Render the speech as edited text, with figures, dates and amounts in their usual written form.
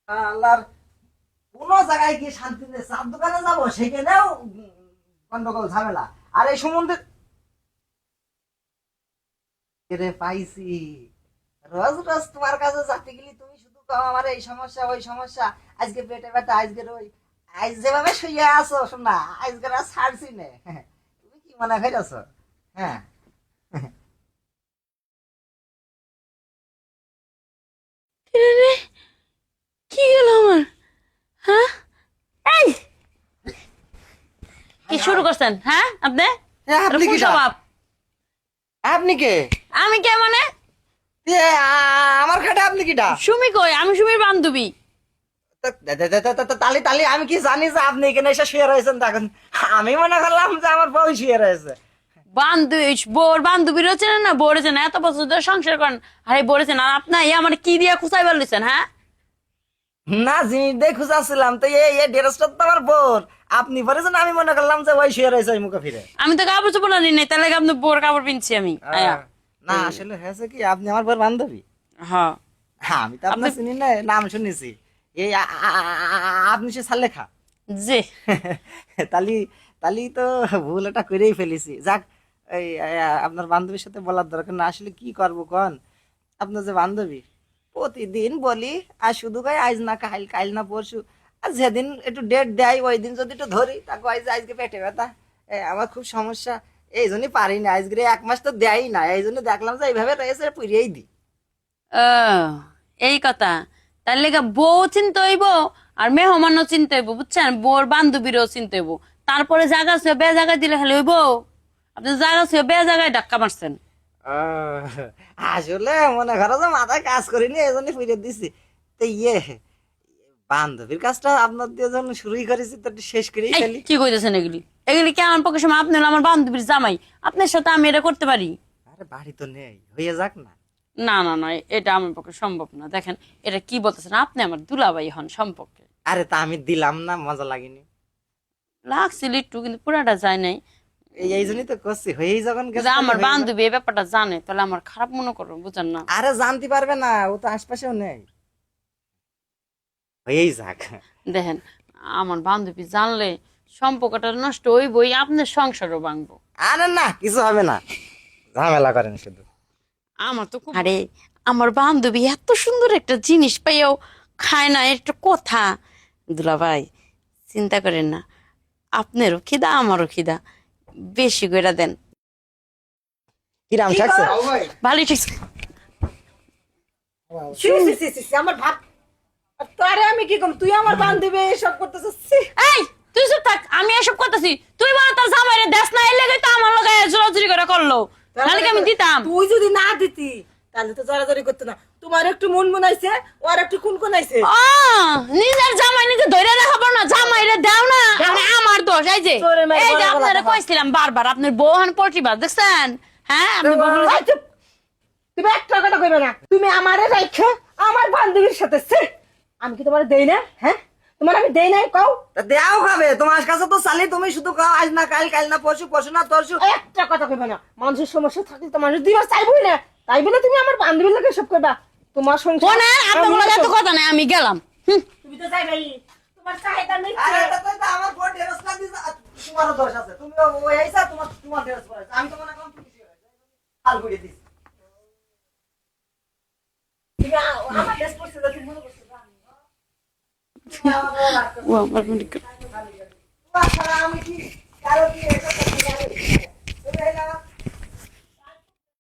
আল্লাহর কোনো জায়গায় গিয়ে শান্তি নেই, চার দোকানে যাবো সেখানেও গন্ডগোল ঝামেলা। আর এই সম্বন্ধে রে পাইছি, রোজ রোজ তোমার কাছে যাতে গেলি তুমি শুধু কও আমার এই সমস্যা ওই সমস্যা, আজকে পেটে ব্যথা, আজকে ওই, আজ যেভাবে শুয়ে আছো শোনা, আজকে আর ছাড়ছি নে। তুমি কি মনে করেছো? হ্যাঁ। রে, কি গেল আমার? হ্যাঁ, এই কি শুরু করছেন? হ্যাঁ আপনি আপনি কি জবাব? আপনি কে? আমি কে মানে? আমার খাটে আপনি কিটা? সুমি কই? আমি সুমির বান্ধবী। তালি তালি আমি কি জানি যে আপনি এখানে এসে শুয়ে রয়েছেন? দেখুন আমি মনে করলাম যে আমার বউ শুয়ে রয়েছে। বান্ধবী, বোর বান্ধবী রয়েছে না, বোরেছে না, এত বছর ধরে সংসার করেন আরে বলেছেন, আর আপনার আমার কি দিয়া খুঁচাই বলছেন? হ্যাঁ না জিনিস দিয়ে খুঁজাছিলাম তো, এই ড্রেসটা তো আমার বোর, আপনি বলেছেন আমি মনে করলাম যে ওই শুয়ে রয়েছে ওই মুখে ফিরে। আমি তো কাপড় চোপড় আনি নাই, তাহলে আপনার বোর কাপড় পিনছি আমি। আয়া। না আসলে হয়েছে কি, আপনি আমার বোর বান্ধবী। হ্যাঁ, আমি তো আপনার চিনি না, নাম শুনেছি। এই আপনি সে ছালেখা। জি। তালি তালি তো ভুল এটা করেই ফেলেছি। যাক, এই আপনার বান্ধবীর সাথে বলার দরকার না। আসলে কি করবো কন, আপনার যে বান্ধবী প্রতিদিন বলি, আর শুধু গায়ে আজ না কাল, কাল না পরশু, আর যেদিন একটু ডেট দেয় ওই দিন যদি একটু ধরি, তাকে ওই যে আজকে পেটে ব্যথা, আমার খুব সমস্যা, এই জন্যই পারি না। আজকে 1 মাস তো দেয়ই না, এই জন্য দেখলাম যে এইভাবে রয়েছে, পুড়িয়েই দিই। ও, এই কথা। তার লেগে বউ চিনতে হইব, আর মেহমানও চিনতে হইব, বুঝছেন? বোর বান্ধবীরও চিনতে হইব। তারপরে জায়গা ছিল বে জায়গায় দিলে খালি হইব? আপনি জায়গা ছিল বে জায়গায় ধাক্কা মারছেন। আহ, আসলে মনে করো যে মাথায় কাজ করিনি, এই জন্য ফিরে দিছি। তো বান্ধবীর কাজটা আপনার দিয়ে যখন শুরুই করেছি, তো একটু শেষ করেই এই ফেলি। কি কইতেছেন এগুলি? এগুলি কি আমার পক্ষে সময়? আপনি হলো আমার বান্ধবীর জামাই, আপনার সাথে আমি এটা করতে পারি? আরে বাড়ি তো নেই, হয়ে যাক না। না না না, এটা আমার পক্ষে সম্ভব না। দেখেন, এটা কি বলতেছেন? আপনি আমার দুলাভাই হন সম্পর্কে। আরে তা আমি দিলাম না, মজা লাগেনি? লাগছিল একটু, কিন্তু পুরাটা যায় নাই। এই জন্যই তো করছি, হয়েই যখন গেছে যদি তাহলে আমার হয়ে যাক। বান্ধবী এই ব্যাপারটা জানে, তাহলে আমার খারাপ মনে করো, বুঝেন না? আরে জানতে পারবে না, ও তো আশপাশেও নেই, হয়েই যাক। দেখেন, আমার বান্ধবী জানলে সম্পর্কটা নষ্ট হইবই, আপনার সংসারও ভাঙবো। আরে না, কিছু হবে না, ঝামেলা করেন শুধু। আমার তো আরে, আমার বান্ধবী এত সুন্দর একটা জিনিস পাইও খায় না, একটা কথা। দুলাভাই, চিন্তা করেন না, আপনারও খিদা আমারও খিদা, বেশি করে দেন। কিরাম থাকছে? ভালোই ঠিক। আমার ভাত, তোরে আমি কি কম, তুই আমার বান্ধবী এসব করতেছিস? এই, তুই চুপ থাক, আমি এসব করতেছি। তুই বল তোর জামাইরে দেশ না, এর লেগে তো আমার লগে জোরাজুরি করে করলো, নাহলে কি আমি দিতাম? তুই যদি না দিতি তাহলে তো জড়াজড়ি করতো না। তোমার একটু মন মনাইছে, ওর একটু খুন কোনাইছে। নিজের জামাই নিজে ধরে রাখবো না, জামাইরে দাও না, মানে আমার দোষ। এই যে তোরে মাইর এই যে বড় গলা আপনারা কথা। কইছিলাম বারবার, আপনার বউ হান পটিবাদ দেখছেন? হ্যাঁ, আপনি বলুন। এই চুপ, তুমি একটা কথা কইবে না। তুমি আমারে রাইখা আমার বান্ধবীর সাথে ছি! আমি কি তোমার দেই না? হ্যাঁ, তোমার আমি দেই নাই কও? তা দেও খাবে, তোমার কাছে তো চালি, তুমি শুধু খাও আজ না কাল, কাল না পরশু, পরশু না তরশু। একটা কথা কইবে না। মানুষের সমস্যা থাকলে তো মানুষ দিবা চাইবই না, তাই বলে তুমি আমার বান্ধবীর লোকে সব করবা? তোমার সংসার শোনেন, আপনার আমি লগে এত সব- কথা নাই, আমি গেলাম। হুম। তুমি তো যাইবাই, তোমার চাহিদা নেই। আরে এটা তো আমার বড় ঢেরস না দিছে, তোমারও দোষ আছে, তুমি ওই আইসা তোমার তোমার ঢেরস করেছে, আমি তো মনে করলাম তুমি কিছু হয়েছে, হাল করে দিছি। তুমি আমার দেশ করছে, তুমি মনে করছো যে আমি- ও আমার মনে কর- তোমার ছাড়া আমি কি কারো কি এটা